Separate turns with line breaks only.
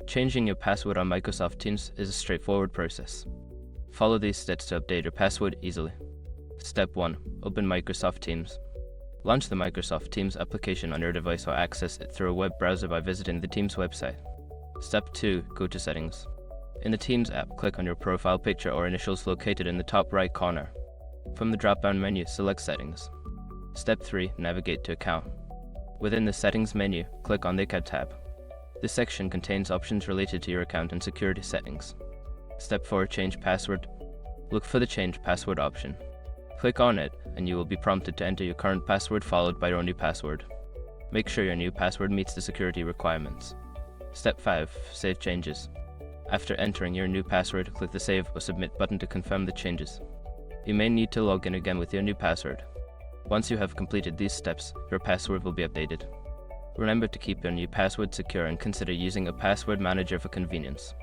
Changing your password on Microsoft Teams is a straightforward process. Follow these steps to update your password easily. Step 1. Open Microsoft Teams. Launch the Microsoft Teams application on your device or access it through a web browser by visiting the Teams website. Step 2. Go to Settings. In the Teams app, click on your profile picture or initials located in the top right corner. From the drop-down menu, select Settings. Step 3. Navigate to Account. Within the Settings menu, click on the Account tab. This section contains options related to your account and security settings. Step 4. Change password. Look for the Change Password option. Click on it, and you will be prompted to enter your current password followed by your new password. Make sure your new password meets the security requirements. Step 5. Save changes. After entering your new password, click the Save or Submit button to confirm the changes. You may need to log in again with your new password. Once you have completed these steps, your password will be updated. Remember to keep your new password secure and consider using a password manager for convenience.